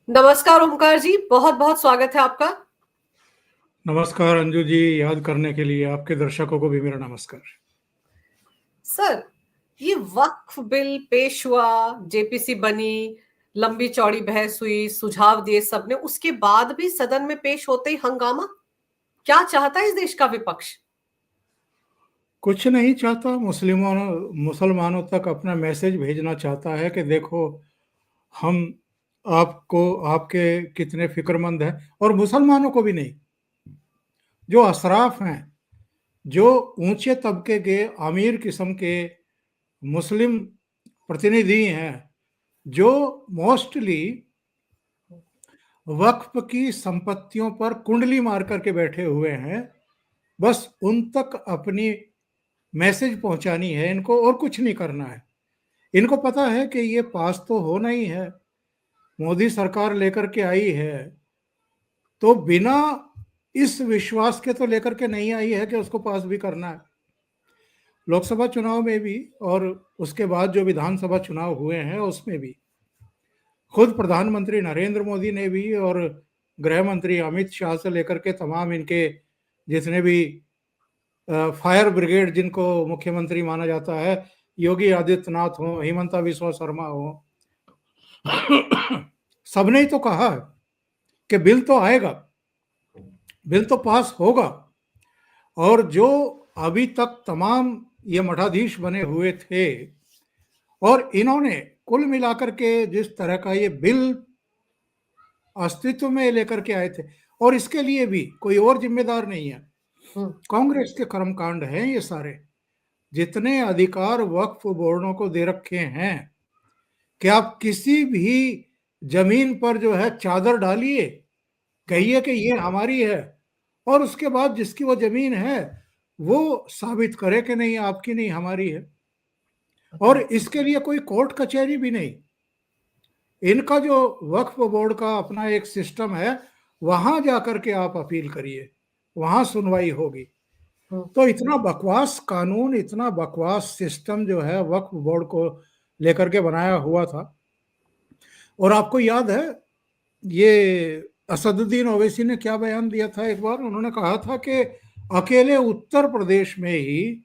नमस्कार ओमकार जी, बहुत-बहुत स्वागत है आपका। नमस्कार अंजू जी, याद करने के लिए आपके दर्शकों को भी मेरा नमस्कार। सर, ये वक्फ बिल पेश हुआ, जेपीसी बनी, लंबी चौड़ी बहस हुई, सुझाव दिए सबने, उसके बाद भी सदन में पेश होते ही हंगामा। क्या चाहता है इस देश का विपक्ष? कुछ नहीं चाहता, मुसलमानों तक अपना मैसेज भेजना चाहता है कि देखो, हम आपको आपके कितने फिक्रमंद हैं। और मुसलमानों को भी नहीं, जो अशराफ हैं, जो ऊंचे तबके के अमीर किस्म के मुस्लिम प्रतिनिधि हैं, जो मोस्टली वक्फ की संपत्तियों पर कुंडली मार करके बैठे हुए हैं, बस उन तक अपनी मैसेज पहुंचानी है इनको, और कुछ नहीं करना है। इनको पता है कि ये पास तो होना ही है, मोदी सरकार लेकर के आई है, तो बिना इस विश्वास के तो लेकर के नहीं आई है कि उसको पास भी करना है। लोकसभा चुनाव में भी और उसके बाद जो विधानसभा चुनाव हुए हैं उसमें भी खुद प्रधानमंत्री नरेंद्र मोदी ने भी और गृह मंत्री अमित शाह से लेकर के तमाम इनके जितने भी फायर ब्रिगेड, जिनको मुख्यमंत्री माना जाता है, योगी आदित्यनाथ हो, हिमंता बिस्वा शर्मा हो, सबने ही तो कहा है कि बिल तो आएगा, बिल तो पास होगा। और जो अभी तक तमाम ये मठाधीश बने हुए थे, और इन्होंने कुल मिलाकर के जिस तरह का ये बिल अस्तित्व में लेकर के आए थे, और इसके लिए भी कोई और जिम्मेदार नहीं है, कांग्रेस के कर्मकांड हैं ये सारे। जितने अधिकार वक्फ बोर्डों को दे रखे हैं कि आप किसी भी जमीन पर जो है चादर डालिए, कहिए कि ये हमारी है, और उसके बाद जिसकी वो जमीन है वो साबित करे कि नहीं, आपकी नहीं, हमारी है। और इसके लिए कोई कोर्ट कचहरी भी नहीं। इनका जो वक्फ बोर्ड का अपना एक सिस्टम है, वहां जाकर के आप अपील करिए, वहां सुनवाई होगी। तो इतना बकवास कानून, इतना बकवास सिस्टम जो है वक्फ बोर्ड को लेकर के बनाया हुआ था। और आपको याद है ये असदुद्दीन ओवैसी ने क्या बयान दिया था? एक बार उन्होंने कहा था कि अकेले उत्तर प्रदेश में ही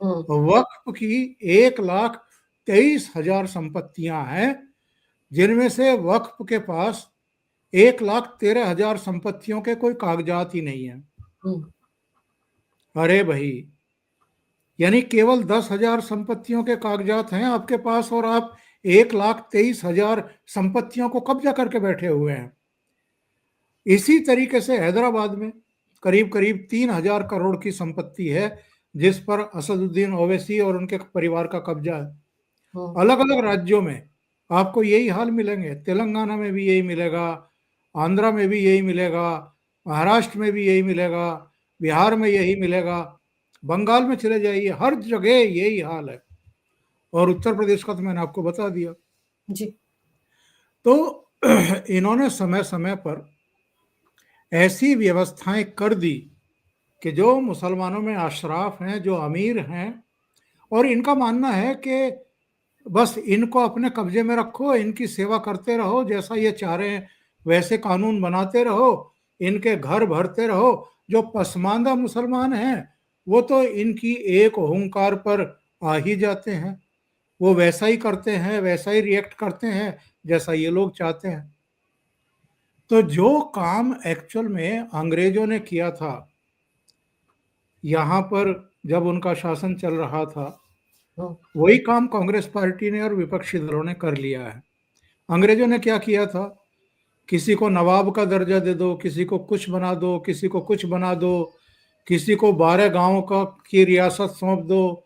वक्फ की 1,23,000 संपत्तियां हैं, जिनमें से वक्फ के पास 1,13,000 संपत्तियों के कोई कागजात ही नहीं है। अरे भाई, यानी केवल 10,000 संपत्तियों के कागजात हैं आपके पास, और आप 1,23,000 संपत्तियों को कब्जा करके बैठे हुए हैं। इसी तरीके से हैदराबाद में करीब करीब 3,000 करोड़ की संपत्ति है, जिस पर असदुद्दीन ओवैसी और उनके परिवार का कब्जा है। अलग अलग राज्यों में आपको यही हाल मिलेंगे। तेलंगाना में भी यही मिलेगा, आंध्रा में भी यही मिलेगा, महाराष्ट्र में भी यही मिलेगा, बिहार में यही मिलेगा, बंगाल में चले जाइए, हर जगह यही हाल है। और उत्तर प्रदेश का तो मैंने आपको बता दिया जी। तो इन्होंने समय समय पर ऐसी व्यवस्थाएं कर दी कि जो मुसलमानों में अशराफ हैं, जो अमीर हैं, और इनका मानना है कि बस इनको अपने कब्जे में रखो, इनकी सेवा करते रहो, जैसा ये चाह रहे हैं वैसे कानून बनाते रहो, इनके घर भरते रहो। जो पसमानदा मुसलमान हैं वो तो इनकी एक हुंकार पर आ ही जाते हैं, वो वैसा ही करते हैं, वैसा ही रिएक्ट करते हैं जैसा ये लोग चाहते हैं। तो जो काम एक्चुअल में अंग्रेजों ने किया था यहाँ पर जब उनका शासन चल रहा था, वही काम कांग्रेस पार्टी ने और विपक्षी दलों ने कर लिया है। अंग्रेजों ने क्या किया था? किसी को नवाब का दर्जा दे दो, किसी को कुछ बना दो, किसी को कुछ बना दो, किसी को 12 गांव का की रियासत सौंप दो,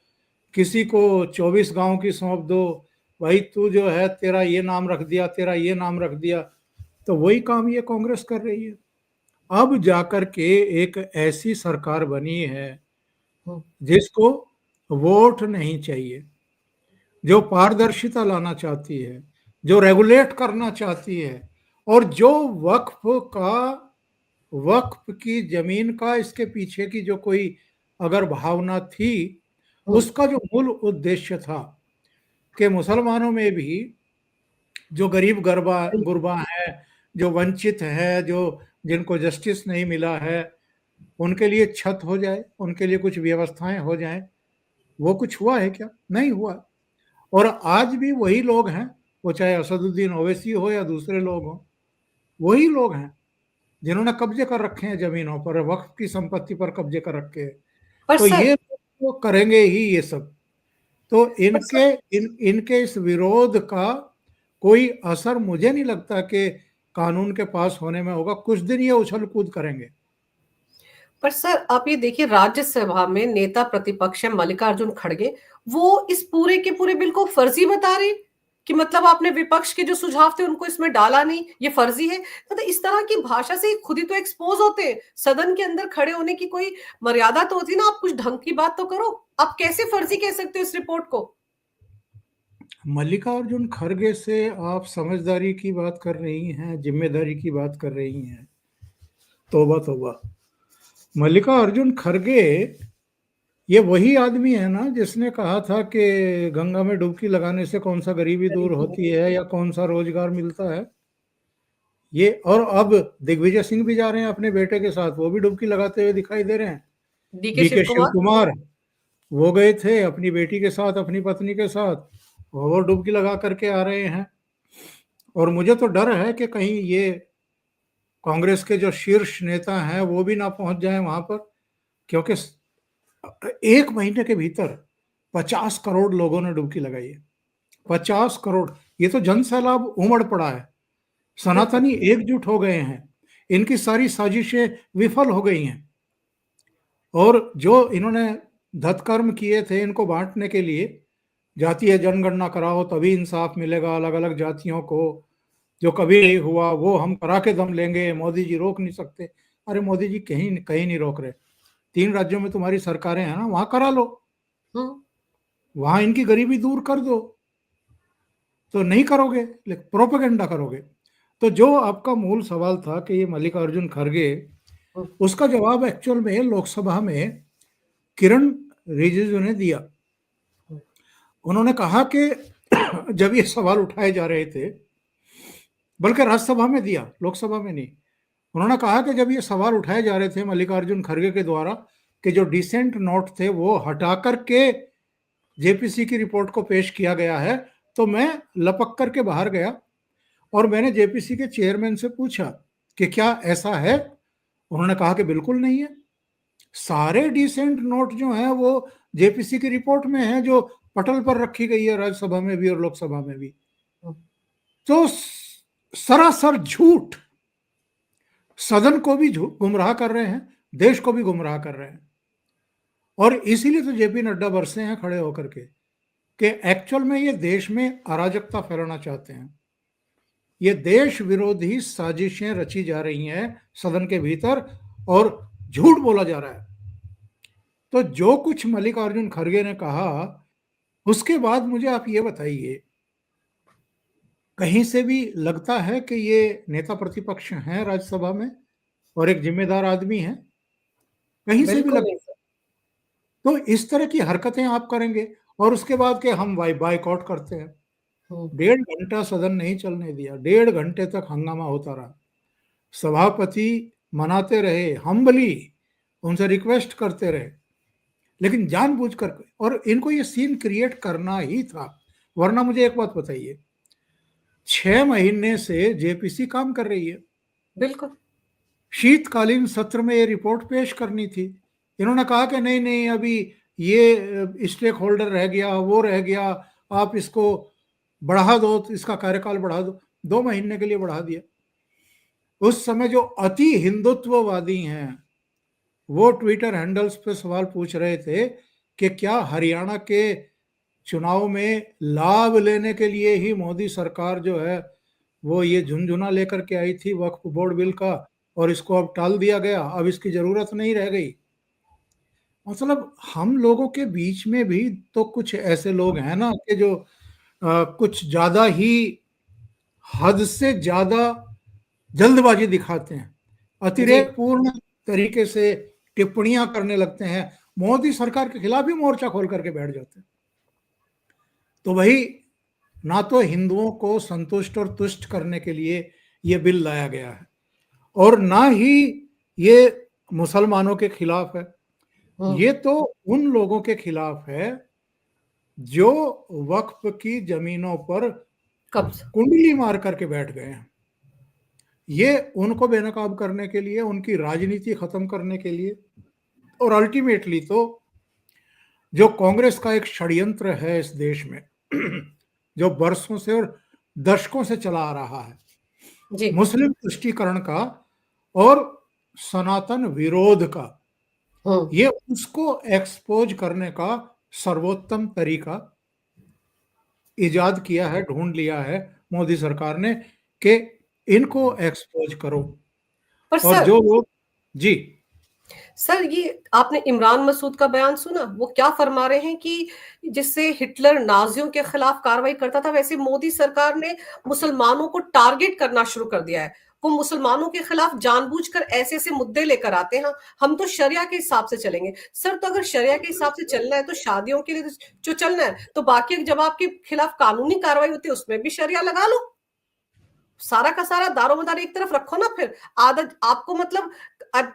किसी को 24 गांव की सौंप दो। भाई तू जो है, तेरा ये नाम रख दिया, तेरा ये नाम रख दिया। तो वही काम ये कांग्रेस कर रही है। अब जाकर के एक ऐसी सरकार बनी है जिसको वोट नहीं चाहिए, जो पारदर्शिता लाना चाहती है, जो रेगुलेट करना चाहती है, और जो वक्फ की जमीन का इसके पीछे की जो कोई अगर भावना थी, उसका जो मूल उद्देश्य था कि मुसलमानों में भी जो गरीब गुरबा हैं, जो वंचित है, जो जिनको जस्टिस नहीं मिला है, उनके लिए छत हो जाए, उनके लिए कुछ व्यवस्थाएं हो जाएं। वो कुछ हुआ है क्या? नहीं हुआ। और आज भी वही लोग हैं, वो चाहे असदुद्दीन ओवैसी हो या दूसरे लोग हो, वही लोग हैं जिन्होंने कब्जे कर रखे हैं जमीनों पर, वक्फ की संपत्ति पर कब्जे कर रखे हैं। पर तो ये सर तो करेंगे ही ये सब। तो पर सर इनके इस विरोध का कोई असर मुझे नहीं लगता कि कानून के पास होने में होगा। कुछ दिन ये उछल कूद करेंगे। पर सर आप ये देखिए, राज्यसभा में नेता प्रतिपक्ष है मल्लिकार्जुन खड़गे, वो इस पूरे के पूरे बिल को फर्जी बता रहे कि मतलब आपने विपक्ष के जो सुझाव थे उनको इसमें डाला नहीं, ये फर्जी है। मतलब इस तरह की भाषा से खुद ही तो एक्सपोज होते हैं। सदन के अंदर खड़े होने की कोई मर्यादा तो होती ना, आप कुछ ढंग की बात तो करो। आप कैसे फर्जी कह सकते हो इस रिपोर्ट को? मल्लिकार्जुन खड़गे से आप समझदारी की बात कर रही हैं, जिम्मेदारी की बात कर रही हैं? तौबा तौबा। मल्लिकार्जुन खड़गे ये वही आदमी है ना जिसने कहा था कि गंगा में डुबकी लगाने से कौन सा गरीबी दूर होती है या कौन सा रोजगार मिलता है। ये, और अब दिग्विजय सिंह भी जा रहे हैं अपने बेटे के साथ, वो भी डुबकी लगाते हुए दिखाई दे रहे हैं। डीके शिव डीके शिव कुमार। कुमार, वो गए थे अपनी बेटी के साथ, अपनी पत्नी के साथ, वो डुबकी लगा करके आ रहे हैं। और मुझे तो डर है कि कहीं ये कांग्रेस के जो शीर्ष नेता हैं वो भी ना पहुंच जाएं वहां पर, क्योंकि एक महीने के भीतर 50 करोड़ लोगों ने डुबकी लगाई है। 50 करोड़, ये तो जन सैलाब उमड़ पड़ा है। बिल्कुल। सनातनी एकजुट हो गए हैं, इनकी सारी साजिशें विफल हो गई हैं। और जो इन्होंने धतकर्म किए थे इनको बांटने के लिए, जातीय जनगणना कराओ तभी इंसाफ मिलेगा अलग अलग जातियों को, जो कभी नहीं हुआ वो हम करा के दम लेंगे, मोदी जी रोक नहीं सकते। अरे मोदी जी कहीं कहीं नहीं रोक रहे। 3 राज्यों में तुम्हारी सरकारें हैं ना, वहां करा लो, हम्म। वहां इनकी गरीबी दूर कर दो। तो नहीं करोगे, लेकिन प्रोपेगेंडा करोगे। तो जो आपका मूल सवाल था कि ये मल्लिकार्जुन खड़गे, हम्म। उसका जवाब एक्चुअल में लोकसभा में किरण रिजिजू ने दिया। उन्होंने कहा कि जब ये सवाल उठाए जा रहे थे, बल्कि राज्यसभा में दिया, लोकसभा में नहीं, उन्होंने कहा कि जब ये सवाल उठाए जा रहे थे मल्लिकार्जुन खड़गे के द्वारा कि जो डिसेंट नोट थे वो हटा करके जेपीसी की रिपोर्ट को पेश किया गया है, तो मैं लपक करके बाहर गया और मैंने जेपीसी के चेयरमैन से पूछा कि क्या ऐसा है। उन्होंने कहा कि बिल्कुल नहीं है, सारे डिसेंट नोट जो हैं वो जेपीसी की रिपोर्ट में है, जो पटल पर रखी गई है राज्यसभा में भी और लोकसभा में भी। तो सरासर झूठ, सदन को भी गुमराह कर रहे हैं, देश को भी गुमराह कर रहे हैं। और इसीलिए तो जेपी नड्डा बरसे हैं खड़े होकर के कि एक्चुअल में ये देश में अराजकता फैलाना चाहते हैं। ये देश विरोधी साजिशें रची जा रही हैं सदन के भीतर और झूठ बोला जा रहा है। तो जो कुछ मल्लिकार्जुन खड़गे ने कहा, उसके बाद मुझे आप ये बताइए, कहीं से भी लगता है कि ये नेता प्रतिपक्ष हैं राज्यसभा में और एक जिम्मेदार आदमी हैं? कहीं से भी बिल्कुल लगता? नहीं सर। तो इस तरह की हरकतें आप करेंगे और उसके बाद के हम बाइकआउट करते हैं। हम्म। 1.5 घंटा सदन नहीं चलने दिया, 1.5 घंटे तक हंगामा होता रहा। सभापति मनाते रहे, हम्बली उनसे रिक्वेस्ट करते रहे, लेकिन जानबूझकर, और इनको ये सीन क्रिएट करना ही था। वरना मुझे एक बात बताइए, 6 महीने से जेपीसी काम कर रही है, बिल्कुल। शीतकालीन सत्र में ये रिपोर्ट पेश करनी थी। इन्होंने कहा कि नहीं नहीं, अभी ये स्टेक होल्डर रह गया, वो रह गया, आप इसको बढ़ा दो, तो इसका कार्यकाल बढ़ा दो। 2 महीने के लिए बढ़ा दिया। उस समय जो अति हिंदुत्ववादी हैं वो ट्विटर हैंडल्स पे सवाल पूछ रहे थे कि क्या हरियाणा के चुनाव में लाभ लेने के लिए ही मोदी सरकार जो है वो ये झुनझुना लेकर के आई थी वक्फ बोर्ड बिल का, और इसको अब टाल दिया गया, अब इसकी जरूरत नहीं रह गई। मतलब हम लोगों के बीच में भी तो कुछ ऐसे लोग हैं ना कि जो कुछ ज्यादा ही, हद से ज्यादा जल्दबाजी दिखाते हैं, जी। अतिरेक पूर्ण तरीके से टिप्पणियां करने लगते हैं, मोदी सरकार के खिलाफ ही मोर्चा खोल करके बैठ जाते हैं। तो वही, ना तो हिंदुओं को संतुष्ट और तुष्ट करने के लिए ये बिल लाया गया है, और ना ही ये मुसलमानों के खिलाफ है, ये तो उन लोगों के खिलाफ है जो वक्फ की जमीनों पर कब्जा। कुंडली मार करके बैठ गए हैं। ये उनको बेनकाब करने के लिए, उनकी राजनीति खत्म करने के लिए, और अल्टीमेटली तो जो कांग्रेस का एक षड्यंत्र है इस देश में जो बरसों से और दशकों से चला आ रहा है, जी। मुस्लिम तुष्टीकरण का और सनातन विरोध का, ये उसको एक्सपोज करने का सर्वोत्तम तरीका इजाद किया है, ढूंढ लिया है मोदी सरकार ने कि इनको एक्सपोज करो। पर और सर, जो लोग, जी सर ये आपने इमरान मसूद का बयान सुना? वो क्या फरमा रहे हैं कि जिससे हिटलर नाजियों के खिलाफ कार्रवाई करता था, वैसे मोदी सरकार ने मुसलमानों को टारगेट करना शुरू कर दिया है। वो मुसलमानों के खिलाफ जानबूझकर ऐसे ऐसे मुद्दे लेकर आते हैं, हम तो शरिया के हिसाब से चलेंगे। सर, तो अगर शरिया के हिसाब से चलना है तो शादियों के लिए जो चलना है, तो बाकी जब आपके खिलाफ कानूनी कार्रवाई होती है उसमें भी शरिया लगा लो। सारा का सारा दारोमदार एक तरफ रखो ना। फिर आदत आपको, मतलब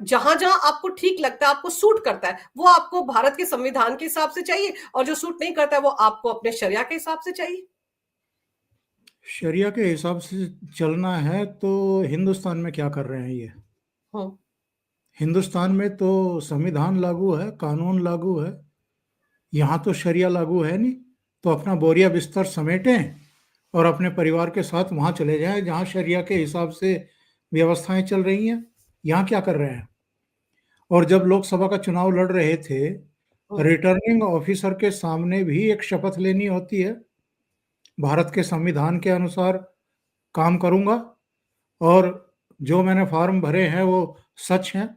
जहां जहां आपको ठीक लगता है, आपको सूट करता है, वो आपको भारत के संविधान के हिसाब से चाहिए, और जो सूट नहीं करता है वो आपको अपने शरिया के हिसाब से चाहिए। शरिया के हिसाब से चलना है तो हिंदुस्तान में क्या कर रहे हैं ये? हम्म। हिंदुस्तान में तो संविधान लागू है, कानून लागू है, यहाँ तो शरिया लागू है नहीं। तो अपना बोरिया बिस्तर समेटें और अपने परिवार के साथ वहाँ चले जाएं जहाँ शरिया के हिसाब से व्यवस्थाएं चल रही हैं। यहाँ क्या कर रहे हैं? और जब लोकसभा का चुनाव लड़ रहे थे, रिटर्निंग ऑफिसर के सामने भी एक शपथ लेनी होती है, भारत के संविधान के अनुसार काम करूंगा और जो मैंने फॉर्म भरे हैं वो सच हैं।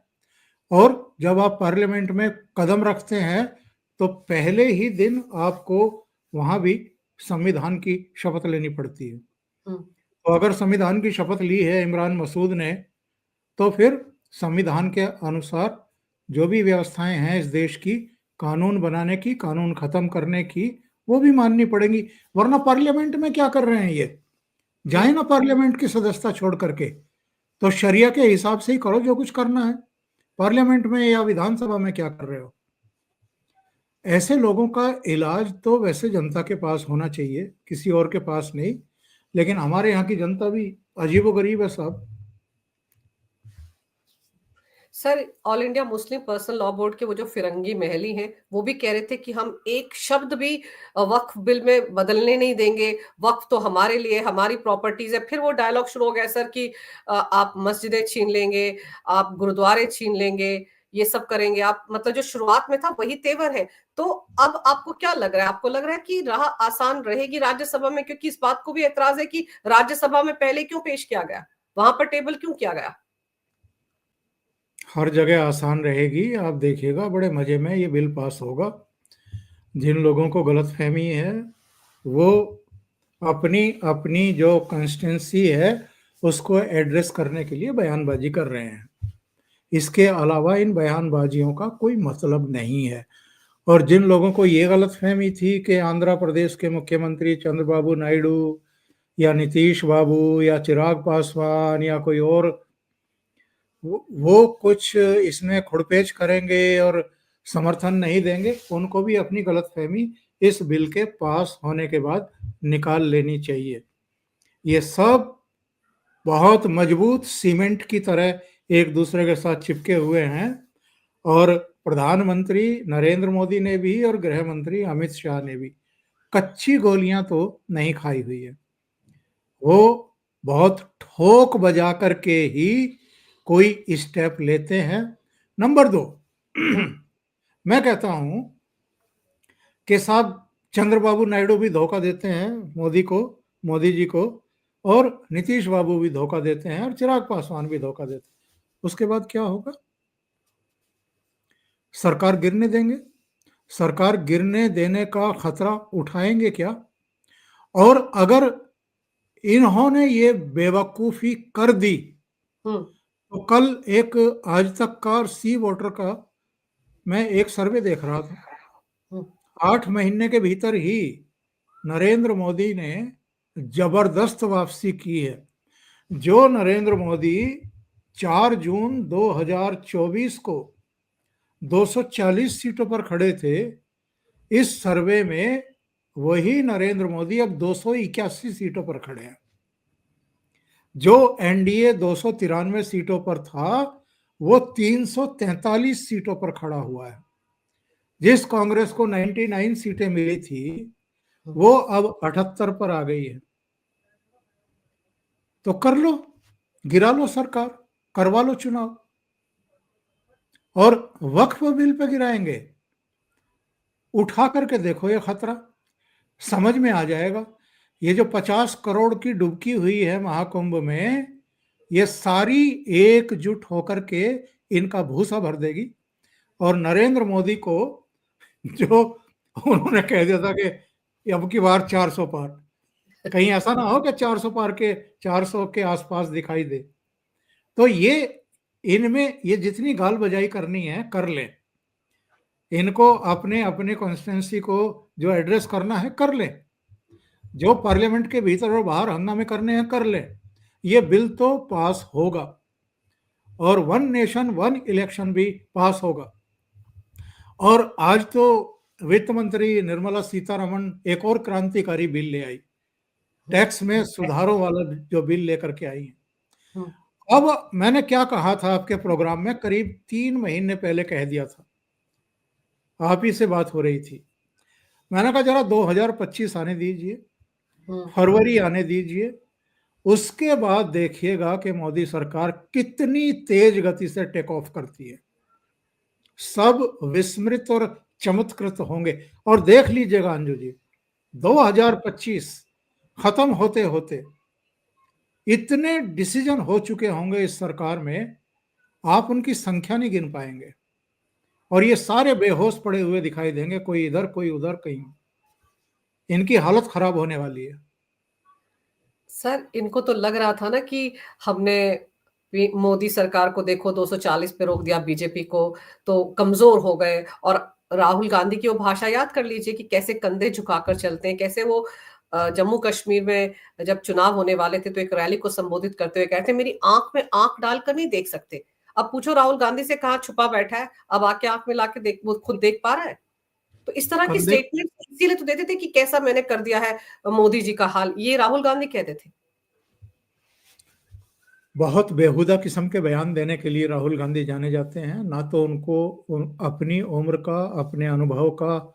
और जब आप पार्लियामेंट में कदम रखते हैं तो पहले ही दिन आपको वहां भी संविधान की शपथ लेनी पड़ती है। तो अगर संविधान की शपथ ली है इमरान मसूद ने, तो फिर संविधान के अनुसार जो भी व्यवस्थाएं हैं इस देश की, कानून बनाने की, कानून खत्म करने की, वो भी माननी पड़ेंगी। वरना पार्लियामेंट में क्या कर रहे हैं ये? जाए ना पार्लियामेंट की सदस्यता छोड़ करके, तो शरिया के हिसाब से ही करो जो कुछ करना है। पार्लियामेंट में या विधानसभा में क्या कर रहे हो? ऐसे लोगों का इलाज तो वैसे जनता के पास होना चाहिए, किसी और के पास नहीं। लेकिन हमारे यहाँ की जनता भी अजीबोगरीब है साहब। Sir, all India Muslim personal law board के वो जो फिरंगी महली हैं, वो भी कह रहे थे कि हम एक शब्द भी वक्फ बिल में बदलने नहीं देंगे, वक्फ तो हमारे लिए, हमारी प्रॉपर्टीज है। फिर वो डायलॉग शुरू हो गया सर कि आप मस्जिदें छीन लेंगे, आप गुरुद्वारे छीन लेंगे, ये सब करेंगे आप। मतलब जो शुरुआत में था वही तेवर है। तो अब आपको क्या लग रहा है? आपको लग रहा है कि राह आसान रहेगी राज्यसभा में? क्योंकि इस बात को भी एतराज है कि राज्यसभा में पहले क्यों पेश किया गया, वहां पर टेबल क्यों किया गया? हर जगह आसान रहेगी, आप देखिएगा बड़े मजे में ये बिल पास होगा। जिन लोगों को गलतफहमी है वो अपनी अपनी जो कंस्टिट्यूंसी है उसको एड्रेस करने के लिए बयानबाजी कर रहे हैं। इसके अलावा इन बयानबाजियों का कोई मतलब नहीं है। और जिन लोगों को ये गलतफहमी थी कि आंध्र प्रदेश के मुख्यमंत्री चंद्रबाबू नायडू या नीतीश बाबू या चिराग पासवान या कोई और वो कुछ इसमें खुड़पेच करेंगे और समर्थन नहीं देंगे, उनको भी अपनी गलतफहमी इस बिल के पास होने के बाद निकाल लेनी चाहिए। ये सब बहुत मजबूत सीमेंट की तरह एक दूसरे के साथ चिपके हुए हैं। और प्रधानमंत्री नरेंद्र मोदी ने भी और गृह मंत्री अमित शाह ने भी कच्ची गोलियां तो नहीं खाई हुई है। वो बहुत ठोक बजा करके ही कोई स्टेप लेते हैं। नंबर 2, मैं कहता हूं कि साहब चंद्रबाबू नायडू भी धोखा देते हैं मोदी को, मोदी जी को, और नीतीश बाबू भी धोखा देते हैं और चिराग पासवान भी धोखा देते हैं। उसके बाद क्या होगा? सरकार गिरने देंगे? सरकार गिरने देने का खतरा उठाएंगे क्या? और अगर इन्होंने ये बेवकूफी कर दी तो कल एक आज तक का और सी वोटर का मैं एक सर्वे देख रहा था, 8 महीने के भीतर ही नरेंद्र मोदी ने जबरदस्त वापसी की है। जो नरेंद्र मोदी 4 जून 2024 को 240 सीटों पर खड़े थे, इस सर्वे में वही नरेंद्र मोदी अब 281 सीटों पर खड़े हैं। जो एनडीए 293 सीटों पर था, वो 343 सीटों पर खड़ा हुआ है। जिस कांग्रेस को 99 सीटें मिली थी, वो अब 78 पर आ गई है। तो कर लो, गिरा लो सरकार, करवा लो चुनाव। और वक्फ बिल पे गिराएंगे, उठा करके देखो ये खतरा, समझ में आ जाएगा। ये जो 50 करोड़ की डुबकी हुई है महाकुंभ में, ये सारी एकजुट होकर के इनका भूसा भर देगी। और नरेंद्र मोदी को, जो उन्होंने कह दिया था कि अब की बार 400 पार, कहीं ऐसा ना हो कि 400 पार के 400 के आसपास दिखाई दे। तो ये इनमें ये जितनी गाल बजाई करनी है कर ले, इनको अपने अपने कॉन्स्टिट्यूंसी को जो एड्रेस करना है कर ले, जो पार्लियामेंट के भीतर और बाहर हंगामे करने हैं कर ले। ये बिल तो पास होगा और वन नेशन वन इलेक्शन भी पास होगा। और आज तो वित्त मंत्री निर्मला सीतारमण एक और क्रांतिकारी बिल ले आई, टैक्स में सुधारों वाला जो बिल लेकर के आई है। अब मैंने क्या कहा था आपके प्रोग्राम में, करीब 3 महीने पहले कह दिया था, आप ही से बात हो रही थी। मैंने कहा जरा 2025 आने दीजिए, फरवरी आने दीजिए, उसके बाद देखिएगा कि मोदी सरकार कितनी तेज गति से टेक ऑफ करती है। सब विस्मृत और चमत्कृत होंगे। और देख लीजिएगा अंजू जी, 2025 खत्म होते होते इतने डिसीजन हो चुके होंगे इस सरकार में, आप उनकी संख्या नहीं गिन पाएंगे। और ये सारे बेहोश पड़े हुए दिखाई देंगे, कोई इधर कोई उधर, कहीं इनकी हालत खराब होने वाली है। सर, इनको तो लग रहा था ना कि हमने मोदी सरकार को देखो 240 पे रोक दिया, बीजेपी को, तो कमजोर हो गए। और राहुल गांधी की वो भाषा याद कर लीजिए कि कैसे कंधे झुकाकर चलते हैं, कैसे वो जम्मू कश्मीर में जब चुनाव होने वाले थे तो एक रैली को संबोधित करते हुए कहते मेरी आंख में आंख डालकर नहीं देख सकते। अब पूछो राहुल गांधी से, कहाँ छुपा बैठा है, अब आके आंख में लाके देख, वो खुद देख पा रहा है। तो इस तरह की कंधे स्टेटमेंट इसीलिए तो देते थे कि कैसा मैंने कर दिया है मोदी जी का हाल, ये राहुल गांधी कहते थे। बहुत बेहुदा किस्म के बयान देने के लिए राहुल गांधी जाने जाते हैं। ना तो उनको अपनी उम्र का, अपने अनुभव का,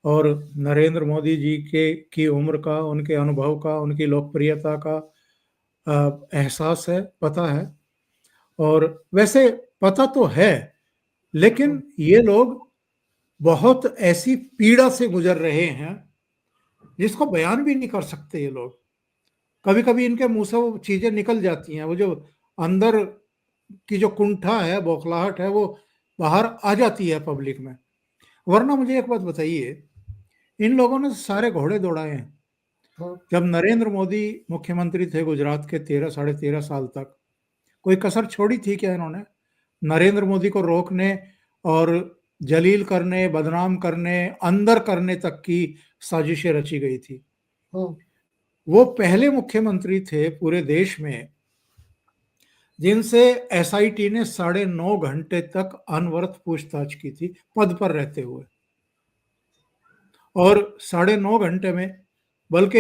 और नरेंद्र मोदी जी के की उम्र का, उनके अनुभव का, उनकी लोकप्रियता का एहसास है, पता है। और वैसे पता तो है, लेकिन ये लोग बहुत ऐसी पीड़ा से गुजर रहे हैं जिसको बयान भी नहीं कर सकते ये लोग। कभी कभी इनके मुंह से वो चीजें निकल जाती हैं, वो जो अंदर की जो कुंठा है, बौखलाहट है, वो बाहर आ जाती है पब्लिक में। वरना मुझे एक बात बताइए, इन लोगों ने सारे घोड़े दौड़ाए हैं। जब नरेंद्र मोदी मुख्यमंत्री थे गुजरात के 13 साढ़े 13 साल तक, कोई कसर छोड़ी थी क्या इन्होंने? नरेंद्र मोदी को रोकने और जलील करने, बदनाम करने, अंदर करने तक की साजिशें रची गई थी। वो पहले मुख्यमंत्री थे पूरे देश में जिनसे एसआईटी ने 9.5 घंटे तक अनवरत पूछताछ की थी, पद पर रहते हुए। और 9.5 घंटे में, बल्कि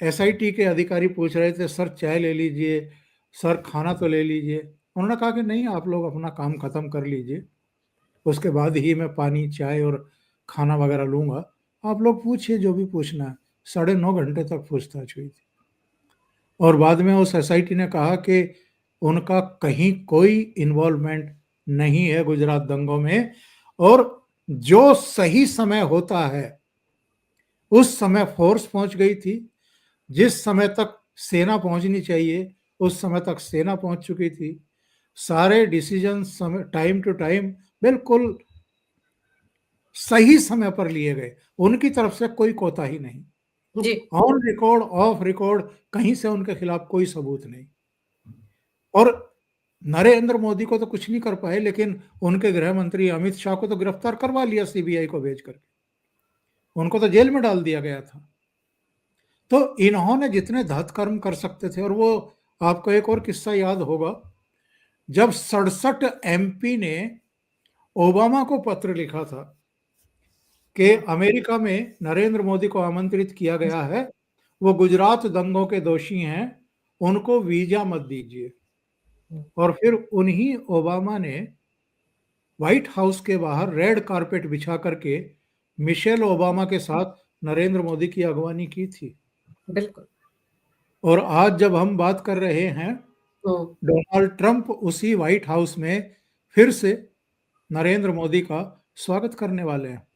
एसआईटी के अधिकारी पूछ रहे थे, सर चाय ले लीजिए, सर खाना तो ले लीजिए। उन्होंने कहा कि नहीं, आप लोग अपना काम खत्म कर लीजिए, उसके बाद ही मैं पानी, चाय और खाना वगैरह लूंगा। आप लोग पूछिए जो भी पूछना है। 9.5 घंटे तक पूछताछ हुई थी। और बाद में उस एसआईटी ने कहा कि उनका कहीं कोई इन्वॉल्वमेंट नहीं है गुजरात दंगों में, और जो सही समय होता है उस समय फोर्स पहुंच गई थी। जिस समय तक सेना पहुंचनी चाहिए उस समय तक सेना पहुंच चुकी थी। सारे डिसीजन समय, टाइम टू टाइम, बिल्कुल सही समय पर लिए गए। उनकी तरफ से कोई कोताही नहीं जी। ऑन रिकॉर्ड, ऑफ रिकॉर्ड, कहीं से उनके खिलाफ कोई सबूत नहीं। और नरेंद्र मोदी को तो कुछ नहीं कर पाए, लेकिन उनके गृह मंत्री अमित शाह को तो गिरफ्तार करवा लिया सीबीआई को भेज करके, उनको तो जेल में डाल दिया गया था। तो इन्होंने जितने धत कर्म कर सकते थे, और वो आपको एक और किस्सा याद होगा, जब 67 एमपी ने ओबामा को पत्र लिखा था कि अमेरिका में नरेंद्र मोदी को आमंत्रित किया गया है, वो गुजरात दंगों के दोषी हैं, उनको वीजा मत दीजिए। और फिर उन्हीं ओबामा ने व्हाइट हाउस के बाहर रेड कारपेट बिछा करके मिशेल ओबामा के साथ नरेंद्र मोदी की अगवानी की थी। बिल्कुल। और आज जब हम बात कर रहे हैं, डोनाल्ड ट्रंप उसी व्हाइट हाउस में फिर से नरेंद्र मोदी का स्वागत करने वाले हैं।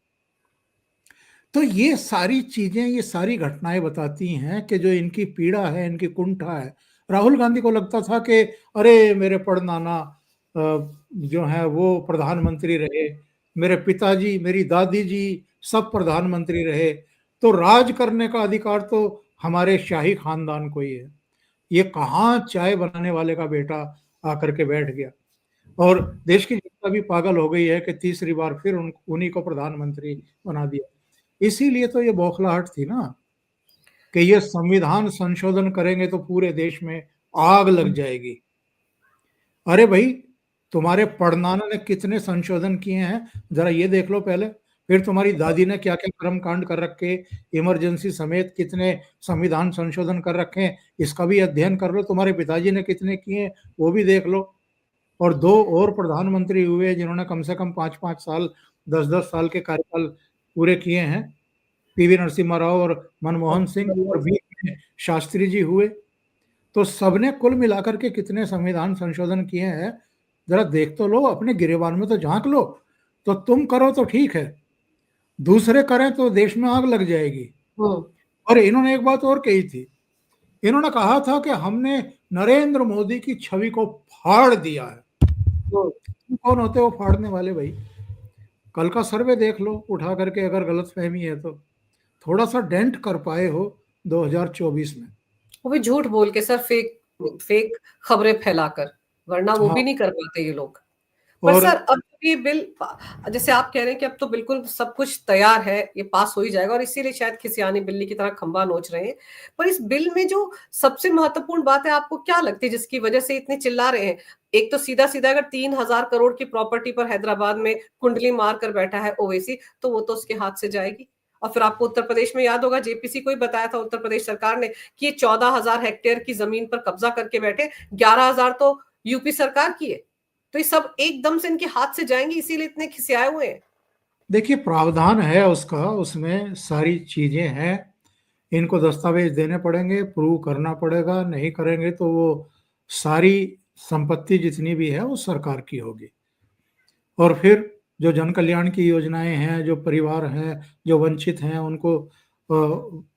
तो ये सारी चीजें, ये सारी घटनाएं बताती हैं कि जो इनकी पीड़ा है, इनकी कुंठा है। राहुल गांधी को लगता था कि अरे मेरे परनाना जो है वो प्रधानमंत्री रहे, मेरे पिताजी, मेरी दादी जी सब प्रधानमंत्री रहे, तो राज करने का अधिकार तो हमारे शाही खानदान को ही है। ये कहाँ चाय बनाने वाले का बेटा आकर के बैठ गया। और देश की जनता भी पागल हो गई है कि तीसरी बार फिर उन्हीं को प्रधानमंत्री बना दिया। इसीलिए तो ये बौखलाहट थी ना कि ये संविधान संशोधन करेंगे तो पूरे देश में आग लग जाएगी। अरे भाई, तुम्हारे परनाना ने कितने संशोधन किए हैं जरा ये देख लो पहले। फिर तुम्हारी दादी ने क्या क्या कर्म कांड कर रखे, इमरजेंसी समेत कितने संविधान संशोधन कर रखे हैं, इसका भी अध्ययन कर लो। तुम्हारे पिताजी ने कितने किए वो भी देख लो। और दो और प्रधानमंत्री हुए जिन्होंने कम से कम 5-5 साल, 10-10 साल के कार्यकाल पूरे किए हैं, पीवी नरसिम्हा राव और मनमोहन सिंह, और बीच में शास्त्री जी हुए। तो सबने कुल मिलाकर के कितने संविधान संशोधन किए हैं जरा देख तो लो, अपने गिरेबान में तो झांक लो। तो तुम करो तो ठीक है, दूसरे करें तो देश में आग लग जाएगी। और इन्होंने एक बात और कही थी, इन्होंने कहा था कि हमने नरेंद्र मोदी की छवि को फाड़ दिया है। कौन होते वो फाड़ने वाले भाई? कल का सर्वे देख लो उठा करके, अगर गलतफहमी है तो थोड़ा सा डेंट कर पाए हो 2024 में। वो भी झूठ बोल के सर, फेक खबरें फैलाकर, वरना वो हाँ, भी नहीं कर पाते ये लोग। पर और सर अब ये बिल, जैसे आप कह रहे हैं कि अब तो बिल्कुल सब कुछ तैयार है, ये पास हो ही जाएगा, और इसीलिए शायद खिसियानी बिल्ली की तरह खंबा नोच रहे हैं। पर इस बिल में जो सबसे महत्वपूर्ण बात है, आपको क्या लगती है जिसकी वजह से इतने चिल्ला रहे हैं? एक तो सीधा सीधा अगर 3,000 करोड़ की प्रॉपर्टी पर हैदराबाद में कुंडली मार कर बैठा है ओवैसी, तो वो तो उसके हाथ से जाएगी। और फिर आपको उत्तर प्रदेश में याद होगा, जेपीसी को ही बताया था उत्तर प्रदेश सरकार ने कि ये 14,000 हेक्टेयर की जमीन पर कब्जा करके बैठे, 11,000 तो यूपी सरकार की है। तो ये सब एकदम से इनके हाथ से जाएंगे, इसीलिए इतने खिसियाए हुए हैं। देखिए, प्रावधान है उसका, उसमें सारी चीजें हैं, इनको दस्तावेज देने पड़ेंगे, प्रूव करना पड़ेगा, नहीं करेंगे तो वो सारी संपत्ति जितनी भी है वो सरकार की होगी। और फिर जो जन कल्याण की योजनाएं हैं, जो परिवार हैं, जो वंचित हैं, उनको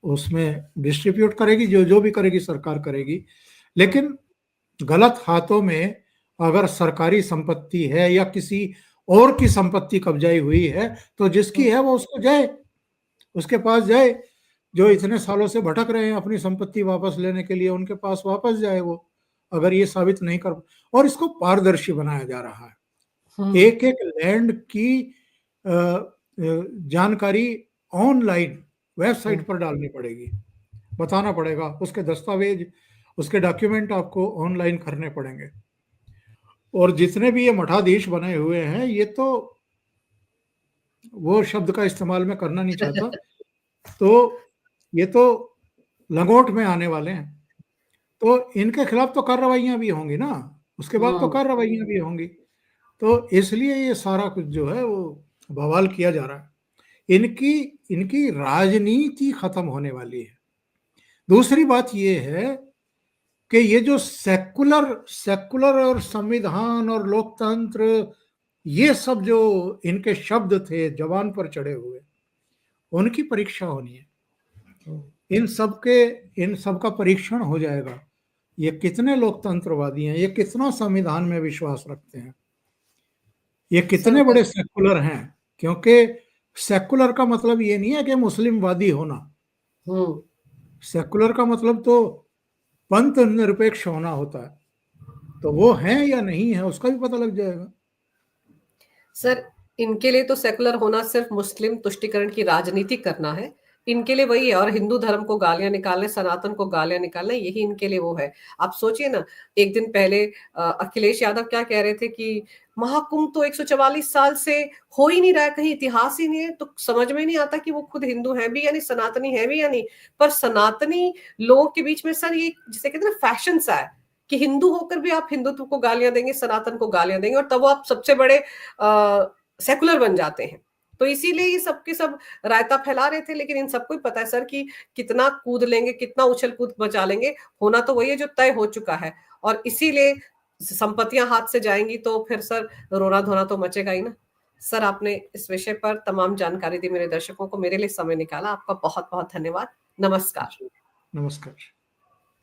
उसमें डिस्ट्रीब्यूट करेगी, जो जो भी करेगी सरकार करेगी। लेकिन गलत हाथों में अगर सरकारी संपत्ति है या किसी और की संपत्ति कब्जाई हुई है, तो जिसकी है वो उसको जाए, उसके पास जाए। जो इतने सालों से भटक रहे हैं अपनी संपत्ति वापस लेने के लिए, उनके पास वापस जाए वो, अगर ये साबित नहीं कर। और इसको पारदर्शी बनाया जा रहा है। एक एक लैंड की जानकारी ऑनलाइन वेबसाइट पर डालनी पड़ेगी, बताना पड़ेगा, उसके दस्तावेज, उसके डॉक्यूमेंट आपको ऑनलाइन करने पड़ेंगे। और जितने भी ये मठाधीश बने हुए हैं, ये तो, वो शब्द का इस्तेमाल मैं करना नहीं चाहता, तो ये तो लंगोट में आने वाले हैं। तो इनके खिलाफ तो कार्रवाइयां भी होंगी ना, उसके बाद तो कार्रवाइयां भी होंगी। तो इसलिए ये सारा कुछ जो है वो बवाल किया जा रहा है। इनकी इनकी राजनीति खत्म होने वाली है। दूसरी बात ये है कि ये जो सेकुलर और संविधान और लोकतंत्र, ये सब जो इनके शब्द थे जबान पर चढ़े हुए, उनकी परीक्षा होनी है। इन सब का परीक्षण हो जाएगा। ये कितने लोकतंत्रवादी हैं, ये कितना संविधान में विश्वास रखते हैं, ये कितने बड़े सेकुलर हैं। क्योंकि सेकुलर का मतलब ये नहीं है कि मुस्लिमवादी होना, सेकुलर का मतलब तो पंथ निरपेक्ष होना होता है। तो वो है या नहीं है उसका भी पता लग जाएगा। सर इनके लिए तो सेकुलर होना सिर्फ मुस्लिम तुष्टिकरण की राजनीति करना है, इनके लिए वही है, और हिंदू धर्म को गालियां निकालने, सनातन को गालियां निकालने, यही इनके लिए वो है। आप सोचिए ना, एक दिन पहले अखिलेश यादव क्या कह रहे थे कि महाकुंभ तो 144 साल से हो ही नहीं रहा है, कहीं इतिहास ही नहीं है। तो समझ में नहीं आता कि वो खुद हिंदू है भी यानी सनातनी है भी या नहीं। पर सनातनी लोगों के बीच में सर ये जिसे कहते हैं ना फैशन सा है कि हिंदू होकर भी आप हिंदुत्व को गालियां देंगे, सनातन को गालियां देंगे, और तब वो आप सबसे बड़े सेकुलर बन जाते हैं। तो इसीलिए ये सबके सब रायता फैला रहे थे। लेकिन इन सबको ही पता है सर कि कितना कूद लेंगे, कितना उछल कूद मचा लेंगे, होना तो वही है जो तय हो चुका है। और इसीलिए संपत्तियां हाथ से जाएंगी तो फिर सर रोना धोना तो मचेगा ही ना। सर आपने इस विषय पर तमाम जानकारी दी मेरे दर्शकों को, मेरे लिए समय निकाला, आपका बहुत बहुत धन्यवाद। नमस्कार। नमस्कार।